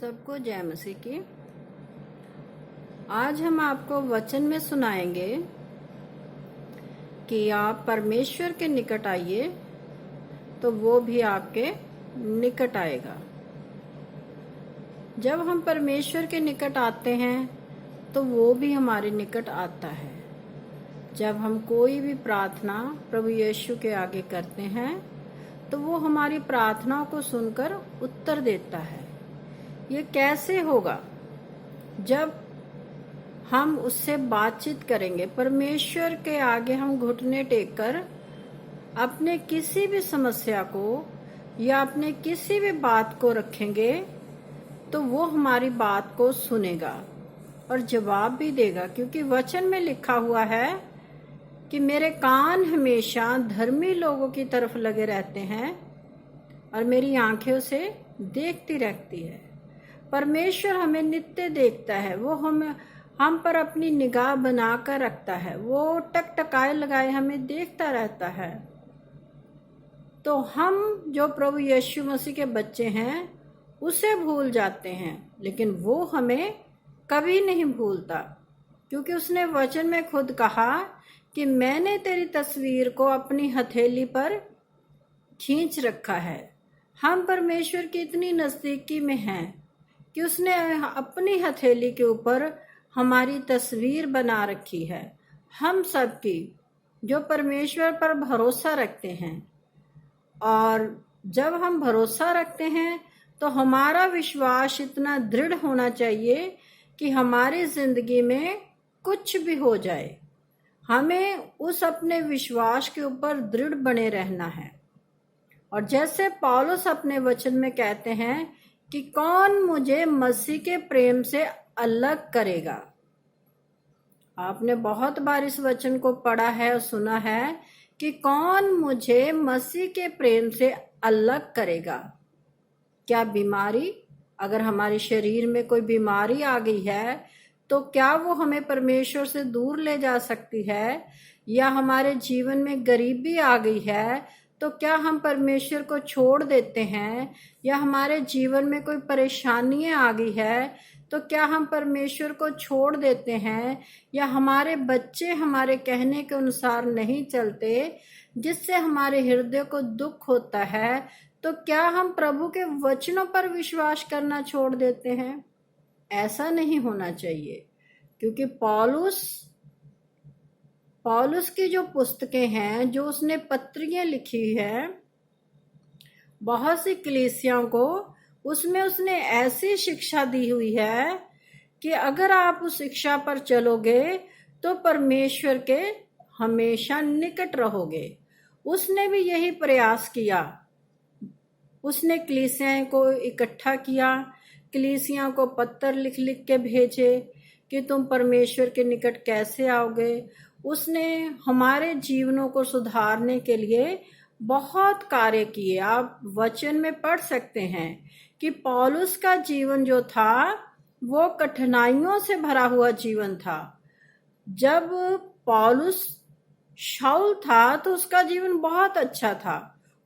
सबको जय मसीह की। आज हम आपको वचन में सुनाएंगे कि आप परमेश्वर के निकट आइए तो वो भी आपके निकट आएगा। जब हम परमेश्वर के निकट आते हैं तो वो भी हमारे निकट आता है। जब हम कोई भी प्रार्थना प्रभु यीशु के आगे करते हैं तो वो हमारी प्रार्थनाओं को सुनकर उत्तर देता है। ये कैसे होगा? जब हम उससे बातचीत करेंगे, परमेश्वर के आगे हम घुटने टेककर अपने किसी भी समस्या को या अपने किसी भी बात को रखेंगे तो वो हमारी बात को सुनेगा और जवाब भी देगा, क्योंकि वचन में लिखा हुआ है कि मेरे कान हमेशा धर्मी लोगों की तरफ लगे रहते हैं और मेरी आंखें उसे देखती रहती है। परमेश्वर हमें नित्य देखता है, वो हम पर अपनी निगाह बनाकर रखता है, वो टकटकाए लगाए हमें देखता रहता है। तो हम जो प्रभु यीशु मसीह के बच्चे हैं उसे भूल जाते हैं, लेकिन वो हमें कभी नहीं भूलता, क्योंकि उसने वचन में खुद कहा कि मैंने तेरी तस्वीर को अपनी हथेली पर खींच रखा है। हम परमेश्वर की इतनी नजदीकी में हैं कि उसने अपनी हथेली के ऊपर हमारी तस्वीर बना रखी है। हम सब की जो परमेश्वर पर भरोसा रखते हैं, और जब हम भरोसा रखते हैं तो हमारा विश्वास इतना दृढ़ होना चाहिए कि हमारी जिंदगी में कुछ भी हो जाए, हमें उस अपने विश्वास के ऊपर दृढ़ बने रहना है। और जैसे पौलुस अपने वचन में कहते हैं कि कौन मुझे मसीह के प्रेम से अलग करेगा। आपने बहुत बार इस वचन को पढ़ा है और सुना है कि कौन मुझे मसीह के प्रेम से अलग करेगा। क्या बीमारी? अगर हमारे शरीर में कोई बीमारी आ गई है तो क्या वो हमें परमेश्वर से दूर ले जा सकती है? या हमारे जीवन में गरीबी आ गई है तो क्या हम परमेश्वर को छोड़ देते हैं? या हमारे जीवन में कोई परेशानियां आ गई है तो क्या हम परमेश्वर को छोड़ देते हैं? या हमारे बच्चे हमारे कहने के अनुसार नहीं चलते, जिससे हमारे हृदय को दुख होता है, तो क्या हम प्रभु के वचनों पर विश्वास करना छोड़ देते हैं? ऐसा नहीं होना चाहिए, क्योंकि पौलुस की जो पुस्तकें हैं, जो उसने पत्रियां लिखी है बहुत सी कलीसियाओं को, उसमें उसने ऐसी शिक्षा दी हुई है कि अगर आप उस शिक्षा पर चलोगे तो परमेश्वर के हमेशा निकट रहोगे। उसने भी यही प्रयास किया। उसने कलीसियाओं को इकट्ठा किया, कलीसियाओं को पत्र लिख लिख के भेजे कि तुम परमेश्वर के निकट कैसे आओगे। उसने हमारे जीवनों को सुधारने के लिए बहुत कार्य किए। आप वचन में पढ़ सकते हैं कि पौलुस का जीवन जो था वो कठिनाइयों से भरा हुआ जीवन था। जब पौलुस शाऊल था तो उसका जीवन बहुत अच्छा था,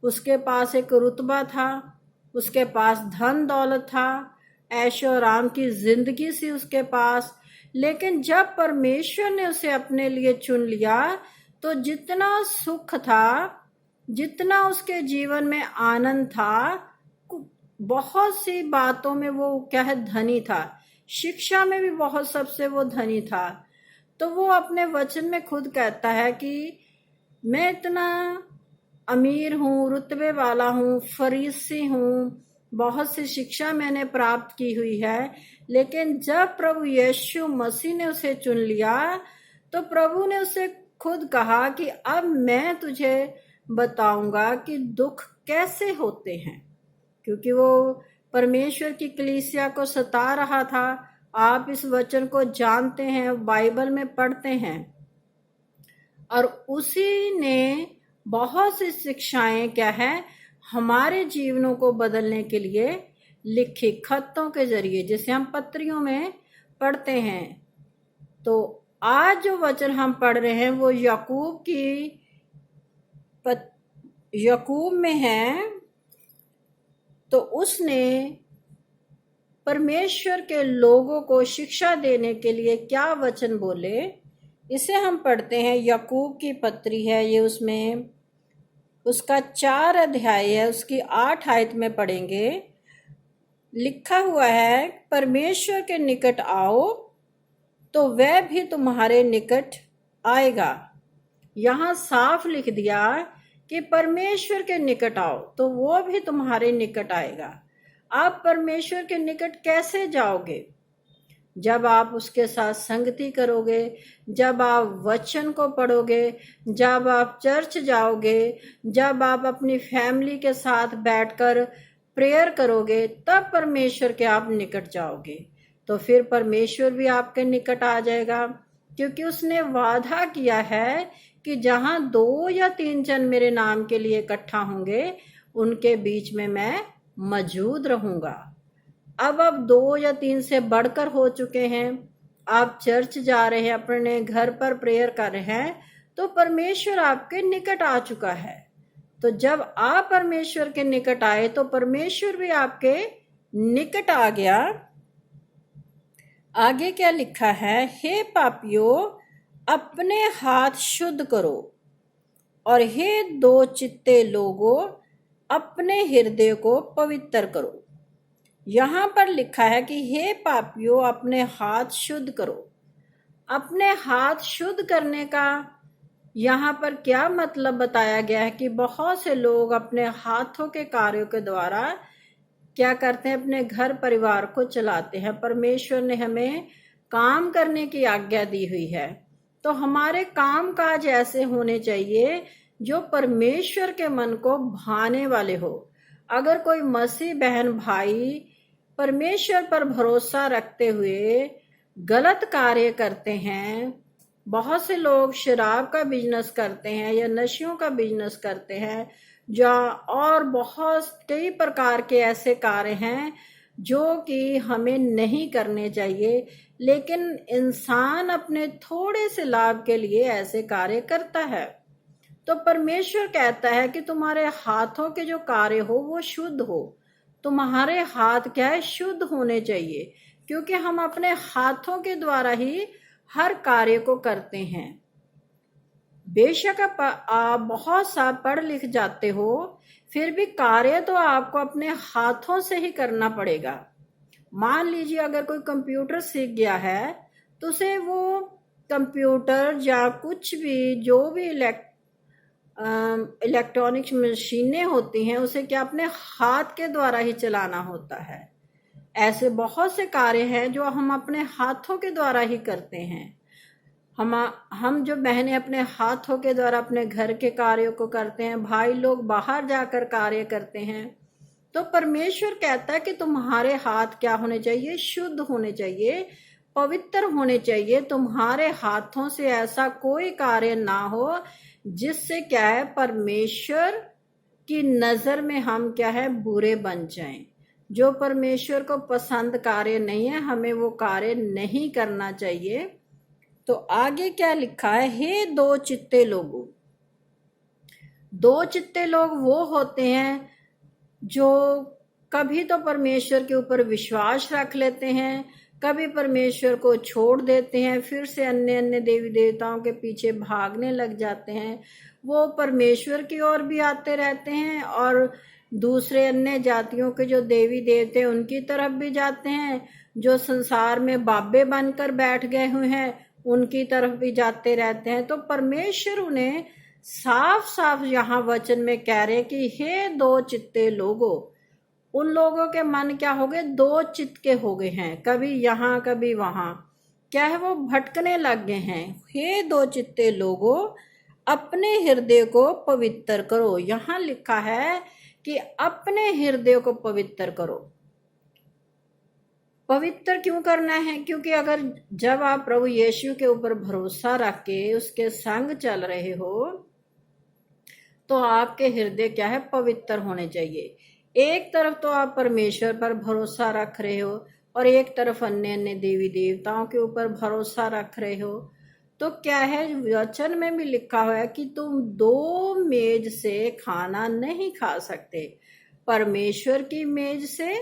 उसके पास एक रुतबा था, उसके पास धन दौलत था, ऐशो आराम की जिंदगी सी उसके पास। लेकिन जब परमेश्वर ने उसे अपने लिए चुन लिया तो जितना सुख था, जितना उसके जीवन में आनंद था, बहुत सी बातों में वो क्या है, धनी था। शिक्षा में भी बहुत सबसे वो धनी था। तो वो अपने वचन में खुद कहता है कि मैं इतना अमीर हूँ, रुतबे वाला हूँ, फरीसी हूँ, बहुत सी शिक्षा मैंने प्राप्त की हुई है, लेकिन जब प्रभु यीशु मसीह ने उसे चुन लिया तो प्रभु ने उसे खुद कहा कि अब मैं तुझे बताऊंगा कि दुख कैसे होते हैं, क्योंकि वो परमेश्वर की कलीसिया को सता रहा था। आप इस वचन को जानते हैं, बाइबल में पढ़ते हैं, और उसी ने बहुत सी शिक्षाएं क्या है, हमारे जीवनों को बदलने के लिए लिखी खतों के जरिए, जिसे हम पत्रियों में पढ़ते हैं। तो आज जो वचन हम पढ़ रहे हैं वो याकूब में है। तो उसने परमेश्वर के लोगों को शिक्षा देने के लिए क्या वचन बोले, इसे हम पढ़ते हैं। याकूब की पत्री है ये, उसमें उसका 4 अध्याय है, उसकी 8 आयत में पढ़ेंगे। लिखा हुआ है, परमेश्वर के निकट आओ तो वह भी तुम्हारे निकट आएगा। यहाँ साफ लिख दिया कि परमेश्वर के निकट आओ तो वो भी तुम्हारे निकट आएगा। आप परमेश्वर के निकट कैसे जाओगे? जब आप उसके साथ संगति करोगे, जब आप वचन को पढ़ोगे, जब आप चर्च जाओगे, जब आप अपनी फैमिली के साथ बैठकर प्रेयर करोगे, तब परमेश्वर के आप निकट जाओगे। तो फिर परमेश्वर भी आपके निकट आ जाएगा, क्योंकि उसने वादा किया है कि जहां 2 या 3 जन मेरे नाम के लिए इकट्ठा होंगे, उनके बीच में मैं मौजूद रहूंगा। अब 2 या 3 से बढ़कर हो चुके हैं, आप चर्च जा रहे हैं, अपने घर पर प्रेयर कर रहे हैं, तो परमेश्वर आपके निकट आ चुका है। तो जब आप परमेश्वर के निकट आए तो परमेश्वर भी आपके निकट आ गया। आगे क्या लिखा है, हे पापियों अपने हाथ शुद्ध करो, और हे 2 चित्ते लोगों अपने हृदय को पवित्र करो। यहां पर लिखा है कि हे पापियों अपने हाथ शुद्ध करो। अपने हाथ शुद्ध करने का यहाँ पर क्या मतलब बताया गया है कि बहुत से लोग अपने हाथों के कार्यों के द्वारा क्या करते हैं, अपने घर परिवार को चलाते हैं। परमेश्वर ने हमें काम करने की आज्ञा दी हुई है, तो हमारे काम काज ऐसे होने चाहिए जो परमेश्वर के मन को भाने वाले हो। अगर कोई मसीह बहन भाई परमेश्वर पर भरोसा रखते हुए गलत कार्य करते हैं, बहुत से लोग शराब का बिजनेस करते हैं या नशों का बिजनेस करते हैं, और बहुत कई प्रकार के ऐसे कार्य हैं जो कि हमें नहीं करने चाहिए, लेकिन इंसान अपने थोड़े से लाभ के लिए ऐसे कार्य करता है। तो परमेश्वर कहता है कि तुम्हारे हाथों के जो कार्य हो वो शुद्ध हो। तुम्हारे हाथ क्या है, शुद्ध होने चाहिए, क्योंकि हम अपने हाथों के द्वारा ही हर कार्य को करते हैं। बेशक आप बहुत सा पढ़ लिख जाते हो, फिर भी कार्य तो आपको अपने हाथों से ही करना पड़ेगा। मान लीजिए अगर कोई कंप्यूटर सीख गया है, तो उसे वो कंप्यूटर या कुछ भी जो भी इलेक्ट्रॉनिक्स मशीनें होती हैं, उसे क्या अपने हाथ के द्वारा ही चलाना होता है। ऐसे बहुत से कार्य हैं जो हम अपने हाथों के द्वारा ही करते हैं। हम जो बहनें अपने हाथों के द्वारा अपने घर के कार्यों को करते हैं, भाई लोग बाहर जाकर कार्य करते हैं। तो परमेश्वर कहता है कि तुम्हारे हाथ क्या होने चाहिए, शुद्ध होने चाहिए, पवित्र होने चाहिए। तुम्हारे हाथों से ऐसा कोई कार्य ना हो जिससे क्या है, परमेश्वर की नजर में हम क्या है, बुरे बन जाएं। जो परमेश्वर को पसंद कार्य नहीं है, हमें वो कार्य नहीं करना चाहिए। तो आगे क्या लिखा है, हे 2 चित्ते लोगों। 2 चित्ते लोग वो होते हैं जो कभी तो परमेश्वर के ऊपर विश्वास रख लेते हैं, कभी परमेश्वर को छोड़ देते हैं, फिर से अन्य अन्य देवी देवताओं के पीछे भागने लग जाते हैं। वो परमेश्वर की ओर भी आते रहते हैं और दूसरे अन्य जातियों के जो देवी देवते उनकी तरफ भी जाते हैं। जो संसार में बाबे बनकर बैठ गए हुए हैं, उनकी तरफ भी जाते रहते हैं। तो परमेश्वर उन्हें साफ साफ यहाँ वचन में कह रहे कि हे 2 चित्ते लोगों। उन लोगों के मन क्या हो गए, 2 चित्त के हो गए हैं, कभी यहाँ कभी वहां, क्या है, वो भटकने लग गए हैं। हे 2 चित्ते लोगों अपने हृदय को पवित्र करो। यहाँ लिखा है कि अपने हृदय को पवित्र करो। पवित्र क्यों करना है, क्योंकि अगर जब आप प्रभु यीशु के ऊपर भरोसा रख के उसके संग चल रहे हो, तो आपके हृदय क्या है, पवित्र होने चाहिए। एक तरफ तो आप परमेश्वर पर भरोसा रख रहे हो और एक तरफ अन्य अन्य देवी देवताओं के ऊपर भरोसा रख रहे हो। तो क्या है, वचन में भी लिखा हुआ है कि तुम 2 मेज से खाना नहीं खा सकते, परमेश्वर की मेज से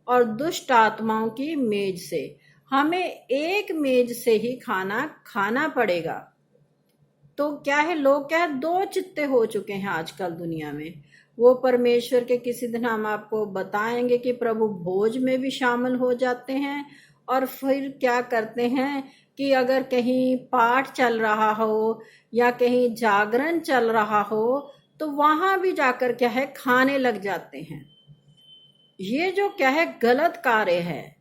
और दुष्ट आत्माओं की मेज से। हमें एक मेज से ही खाना खाना पड़ेगा। तो क्या है, लोग क्या है, दो चित्ते हो चुके हैं आजकल दुनिया में। वो परमेश्वर के किसी दिन हम आपको बताएंगे कि प्रभु भोज में भी शामिल हो जाते हैं, और फिर क्या करते हैं कि अगर कहीं पाठ चल रहा हो या कहीं जागरण चल रहा हो तो वहां भी जाकर क्या है, खाने लग जाते हैं। ये जो क्या है, गलत कार्य है।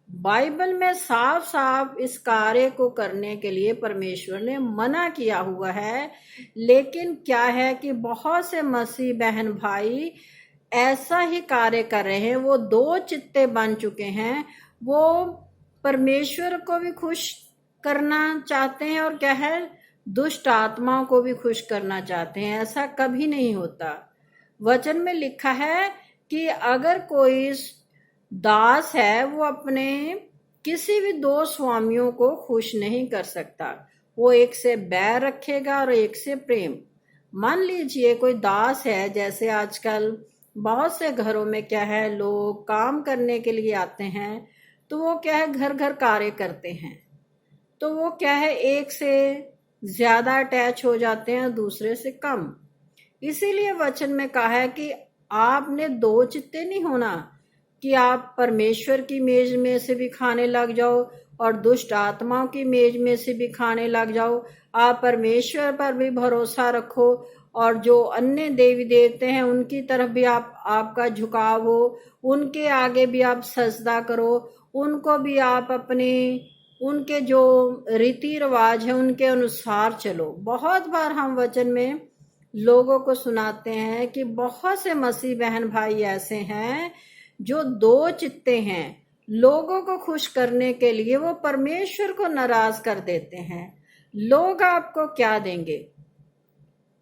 बाइबल में साफ साफ इस कार्य को करने के लिए परमेश्वर ने मना किया हुआ है। लेकिन क्या है कि बहुत से मसीह बहन भाई ऐसा ही कार्य कर रहे हैं। वो दो चित्ते बन चुके हैं। वो परमेश्वर को भी खुश करना चाहते हैं और क्या है, दुष्ट आत्माओं को भी खुश करना चाहते हैं। ऐसा कभी नहीं होता। वचन में लिखा है कि अगर कोई दास है वो अपने किसी भी दो स्वामियों को खुश नहीं कर सकता। वो एक से बैर रखेगा और एक से प्रेम। मान लीजिए कोई दास है, जैसे आजकल बहुत से घरों में क्या है, लोग काम करने के लिए आते हैं तो वो क्या है, घर घर कार्य करते हैं। तो वो क्या है, एक से ज्यादा अटैच हो जाते हैं, दूसरे से कम। इसीलिए वचन में कहा है कि आपने दो चित्ते नहीं होना, कि आप परमेश्वर की मेज में से भी खाने लग जाओ और दुष्ट आत्माओं की मेज में से भी खाने लग जाओ। आप परमेश्वर पर भी भरोसा रखो और जो अन्य देवी देवते हैं उनकी तरफ भी आपका झुकाव हो, उनके आगे भी आप सजदा करो, उनको भी आप अपने उनके जो रीति रिवाज है उनके अनुसार चलो। बहुत बार हम वचन में लोगों को सुनाते हैं कि बहुत से मसीह बहन भाई ऐसे हैं जो दो चित्ते हैं। लोगों को खुश करने के लिए वो परमेश्वर को नाराज कर देते हैं। लोग आपको क्या देंगे?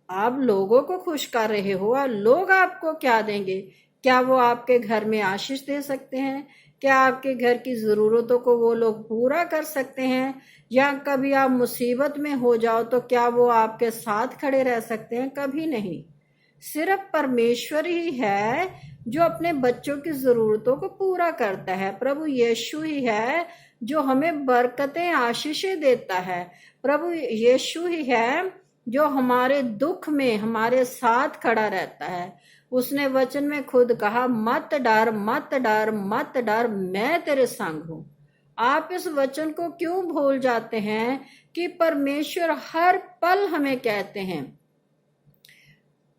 आप लोगों को खुश कर रहे हो और लोग आपको क्या देंगे? क्या वो आपके घर में आशीष दे सकते हैं? क्या आपके घर की जरूरतों को वो लोग पूरा कर सकते हैं? या कभी आप मुसीबत में हो जाओ तो क्या वो आपके साथ खड़े रह सकते हैं? कभी नहीं। सिर्फ परमेश्वर ही है जो अपने बच्चों की जरूरतों को पूरा करता है। प्रभु यीशु ही है जो हमें बरकतें आशीषें देता है। प्रभु यीशु ही है जो हमारे दुख में हमारे साथ खड़ा रहता है। उसने वचन में खुद कहा, मत डर मत डर मत डर, मैं तेरे संग हूं। आप इस वचन को क्यों भूल जाते हैं कि परमेश्वर हर पल हमें कहते हैं।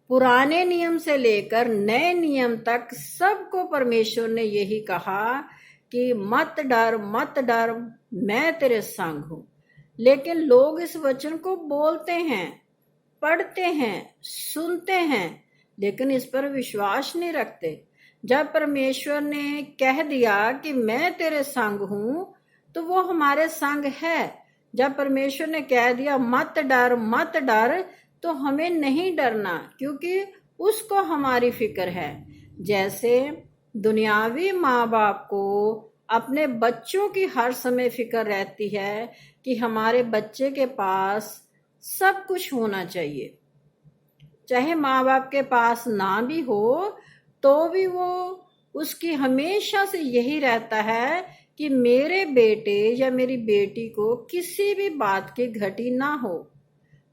पुराने नियम से लेकर नए नियम तक सबको परमेश्वर ने यही कहा कि मत डर मत डर, मैं तेरे संग हूं। लेकिन लोग इस वचन को बोलते हैं, पढ़ते हैं, सुनते हैं, लेकिन इस पर विश्वास नहीं रखते। जब परमेश्वर ने कह दिया कि मैं तेरे संग हूं तो वो हमारे संग है। जब परमेश्वर ने कह दिया मत डर तो हमें नहीं डरना, क्योंकि उसको हमारी फिक्र है। जैसे दुनियावी माँ बाप को अपने बच्चों की हर समय फिक्र रहती है कि हमारे बच्चे के पास सब कुछ होना चाहिए, चाहे माँ बाप के पास ना भी हो तो भी वो उसकी हमेशा से यही रहता है कि मेरे बेटे या मेरी बेटी को किसी भी बात की घटी ना हो।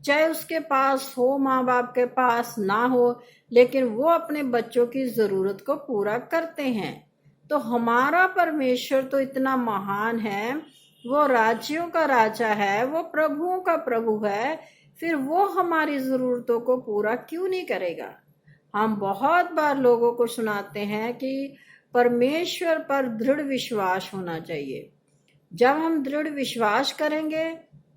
चाहे उसके पास हो, माँ बाप के पास ना हो, लेकिन वो अपने बच्चों की जरूरत को पूरा करते हैं। तो हमारा परमेश्वर तो इतना महान है, वो राज्यों का राजा है, वो प्रभुओं का प्रभु है, फिर वो हमारी जरूरतों को पूरा क्यों नहीं करेगा? हम बहुत बार लोगों को सुनाते हैं कि परमेश्वर पर दृढ़ विश्वास होना चाहिए। जब हम दृढ़ विश्वास करेंगे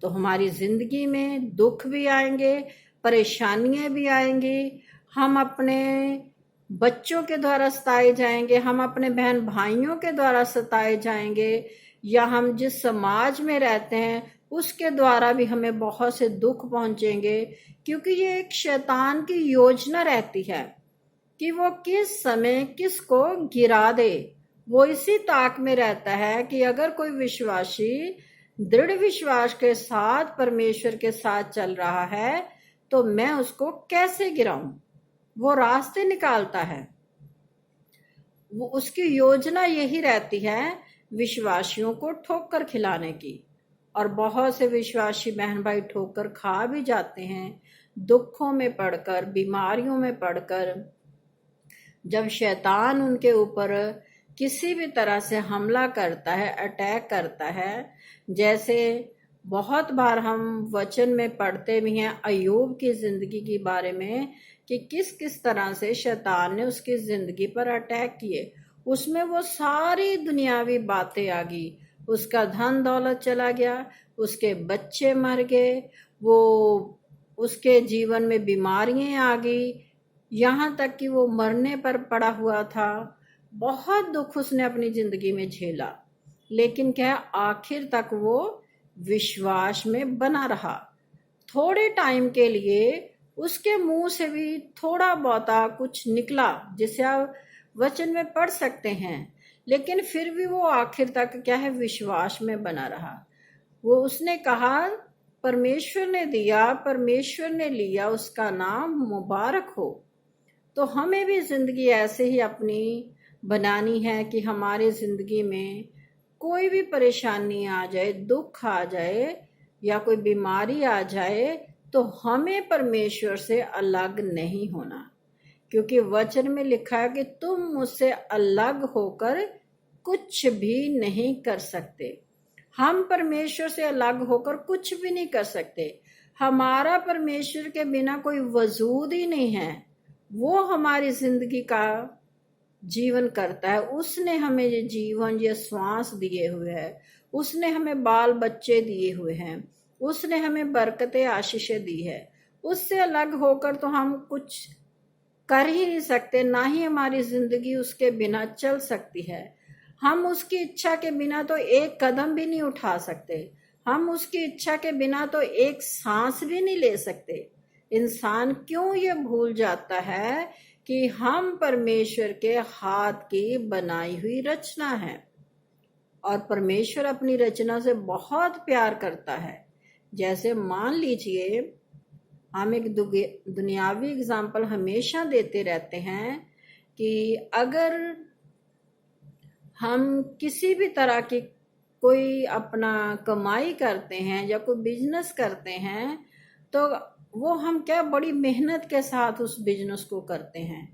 तो हमारी जिंदगी में दुख भी आएंगे, परेशानियां भी आएंगी। हम अपने बच्चों के द्वारा सताए जाएंगे, हम अपने बहन भाइयों के द्वारा सताए जाएंगे, या हम जिस समाज में रहते हैं उसके द्वारा भी हमें बहुत से दुख पहुंचेंगे। क्योंकि ये एक शैतान की योजना रहती है कि वो किस समय किसको गिरा दे। वो इसी ताक में रहता है कि अगर कोई विश्वासी दृढ़ विश्वास के साथ परमेश्वर के साथ चल रहा है तो मैं उसको कैसे गिराऊं। वो रास्ते निकालता है। वो उसकी योजना यही रहती है विश्वासियों को ठोकर खिलाने की। और बहुत से विश्वासी बहन भाई ठोकर खा भी जाते हैं, दुखों में पड़कर, बीमारियों में पड़कर। जब शैतान उनके ऊपर किसी भी तरह से हमला करता है, अटैक करता है, जैसे बहुत बार हम वचन में पढ़ते भी हैं अय्यूब की जिंदगी के बारे में कि किस किस तरह से शैतान ने उसकी जिंदगी पर अटैक किए। उसमें वो सारी दुनियावी बातें आ गई, उसका धन दौलत चला गया, उसके बच्चे मर गए, वो उसके जीवन में बीमारियां आ गई, यहाँ तक कि वो मरने पर पड़ा हुआ था। बहुत दुख उसने अपनी जिंदगी में झेला, लेकिन क्या आखिर तक वो विश्वास में बना रहा। थोड़े टाइम के लिए उसके मुंह से भी थोड़ा बहुता कुछ निकला जिसे आप वचन में पढ़ सकते हैं, लेकिन फिर भी वो आखिर तक क्या है, विश्वास में बना रहा। वो उसने कहा परमेश्वर ने दिया, परमेश्वर ने लिया, उसका नाम मुबारक हो। तो हमें भी जिंदगी ऐसे ही अपनी बनानी है कि हमारी जिंदगी में कोई भी परेशानी आ जाए, दुख आ जाए या कोई बीमारी आ जाए, तो हमें परमेश्वर से अलग नहीं होना, क्योंकि वचन में लिखा है कि तुम मुझसे अलग होकर कुछ भी नहीं कर सकते। हम परमेश्वर से अलग होकर कुछ भी नहीं कर सकते। हमारा परमेश्वर के बिना कोई वजूद ही नहीं है। वो हमारी जिंदगी का जीवन करता है। उसने हमें ये जीवन, ये श्वास दिए हुए है, उसने हमें बाल बच्चे दिए हुए हैं, उसने हमें बरकतें आशीषें दी है। उससे अलग होकर तो हम कुछ कर ही नहीं सकते, ना ही हमारी जिंदगी उसके बिना चल सकती है। हम उसकी इच्छा के बिना तो एक कदम भी नहीं उठा सकते, हम उसकी इच्छा के बिना तो एक सांस भी नहीं ले सकते। इंसान क्यों ये भूल जाता है कि हम परमेश्वर के हाथ की बनाई हुई रचना है, और परमेश्वर अपनी रचना से बहुत प्यार करता है। जैसे मान लीजिए, हम एक दुनियावी एग्जाम्पल हमेशा देते रहते हैं कि अगर हम किसी भी तरह की कोई अपना कमाई करते हैं या कोई बिजनेस करते हैं, तो वो हम क्या बड़ी मेहनत के साथ उस बिजनेस को करते हैं।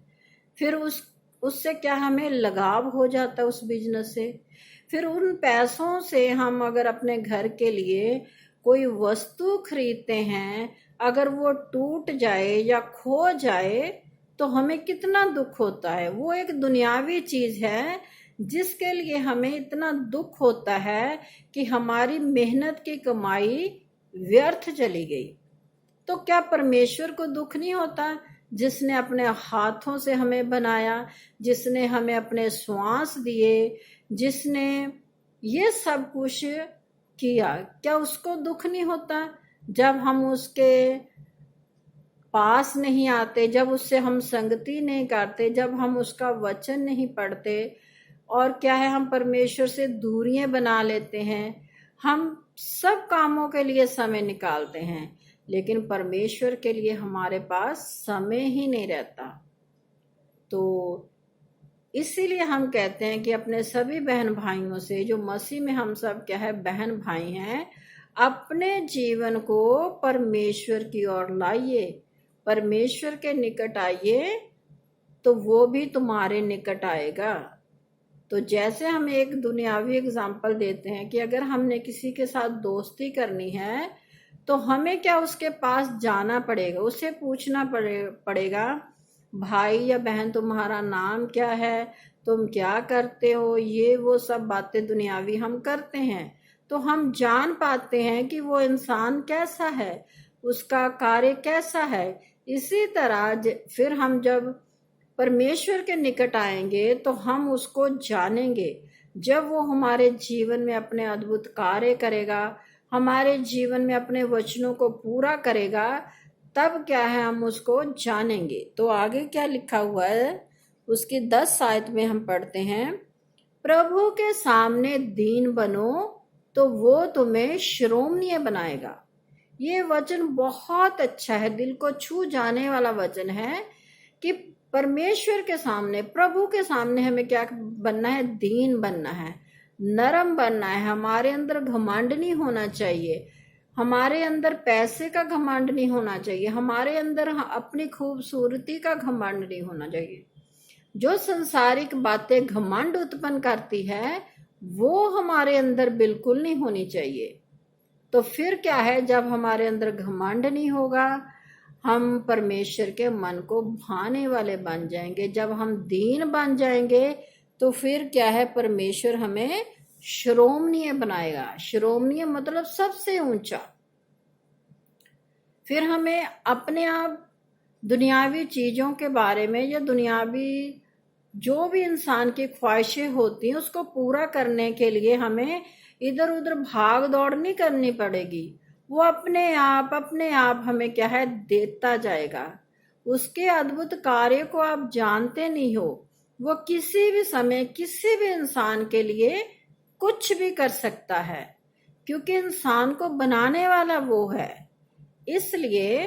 फिर उससे क्या हमें लगाव हो जाता है उस बिजनेस से। फिर उन पैसों से हम अगर अपने घर के लिए कोई वस्तु खरीदते हैं, अगर वो टूट जाए या खो जाए तो हमें कितना दुख होता है। वो एक दुनियावी चीज है जिसके लिए हमें इतना दुख होता है कि हमारी मेहनत की कमाई व्यर्थ चली गई। तो क्या परमेश्वर को दुख नहीं होता, जिसने अपने हाथों से हमें बनाया, जिसने हमें अपने श्वास दिए, जिसने ये सब कुछ किया? क्या उसको दुख नहीं होता जब हम उसके पास नहीं आते, जब उससे हम संगति नहीं करते, जब हम उसका वचन नहीं पढ़ते, और क्या है, हम परमेश्वर से दूरियां बना लेते हैं। हम सब कामों के लिए समय निकालते हैं, लेकिन परमेश्वर के लिए हमारे पास समय ही नहीं रहता। तो इसीलिए हम कहते हैं कि अपने सभी बहन भाइयों से, जो मसीह में हम सब क्या है बहन भाई हैं, अपने जीवन को परमेश्वर की ओर लाइए, परमेश्वर के निकट आइए, तो वो भी तुम्हारे निकट आएगा। तो जैसे हम एक दुनियावी एग्जाम्पल देते हैं कि अगर हमने किसी के साथ दोस्ती करनी है तो हमें क्या उसके पास जाना पड़ेगा, उससे पूछना पड़ेगा भाई या बहन तुम्हारा नाम क्या है, तुम क्या करते हो, ये वो सब बातें दुनियावी हम करते हैं। तो हम जान पाते हैं कि वो इंसान कैसा है, उसका कार्य कैसा है। इसी तरह फिर हम जब परमेश्वर के निकट आएंगे तो हम उसको जानेंगे। जब वो हमारे जीवन में अपने अद्भुत कार्य करेगा, हमारे जीवन में अपने वचनों को पूरा करेगा, तब क्या है, हम उसको जानेंगे। तो आगे क्या लिखा हुआ है, उसकी 10 आयत में हम पढ़ते हैं, प्रभु के सामने दीन बनो तो वो तुम्हें श्रोमणीय बनाएगा। ये वचन बहुत अच्छा है, दिल को छू जाने वाला वचन है कि परमेश्वर के सामने, प्रभु के सामने हमें क्या बनना है? दीन बनना है, नरम बनना है। हमारे अंदर घमंड नहीं होना चाहिए, हमारे अंदर पैसे का घमंड नहीं होना चाहिए, हमारे अंदर अपनी खूबसूरती का घमंड नहीं होना चाहिए। जो संसारिक बातें घमंड उत्पन्न करती है वो हमारे अंदर बिल्कुल नहीं होनी चाहिए। तो फिर क्या है, जब हमारे अंदर घमंड नहीं होगा, हम परमेश्वर के मन को भाने वाले बन जाएंगे। जब हम दीन बन जाएंगे तो फिर क्या है, परमेश्वर हमें श्रोमणीय बनाएगा। श्रोमणीय मतलब सबसे ऊंचा। फिर हमें अपने आप दुनियावी चीजों के बारे में या दुनियावी जो भी इंसान की ख्वाहिशें होती हैं उसको पूरा करने के लिए हमें इधर उधर भाग दौड़ नहीं करनी पड़ेगी। वो अपने आप हमें क्या है, देता जाएगा। उसके अद्भुत कार्य को आप जानते नहीं हो। वो किसी भी समय किसी भी इंसान के लिए कुछ भी कर सकता है, क्योंकि इंसान को बनाने वाला वो है। इसलिए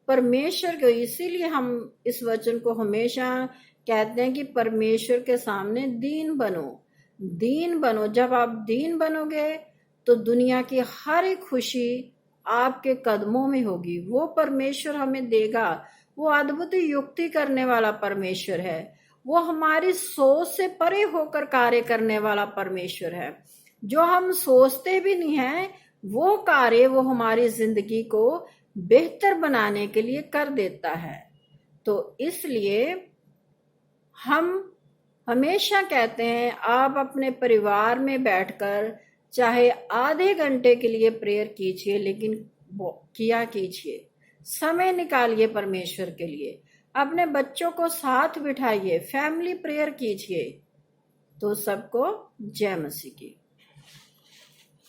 परमेश्वर को, इसीलिए हम इस वचन को हमेशा कहते हैं कि परमेश्वर के सामने दीन बनो, दीन बनो। जब आप दीन बनोगे तो दुनिया की हर एक खुशी आपके कदमों में होगी। वो परमेश्वर हमें देगा। वो अद्भुत युक्ति करने वाला परमेश्वर है। वो हमारी सोच से परे होकर कार्य करने वाला परमेश्वर है। जो हम सोचते भी नहीं है वो कार्य वो हमारी जिंदगी को बेहतर बनाने के लिए कर देता है। तो इसलिए हम हमेशा कहते हैं, आप अपने परिवार में बैठकर चाहे आधे घंटे के लिए प्रेयर कीजिए, लेकिन किया कीजिए, समय निकालिए परमेश्वर के लिए। अपने बच्चों को साथ बिठाइए, फैमिली प्रेयर कीजिए। तो सबको जय मसीह की।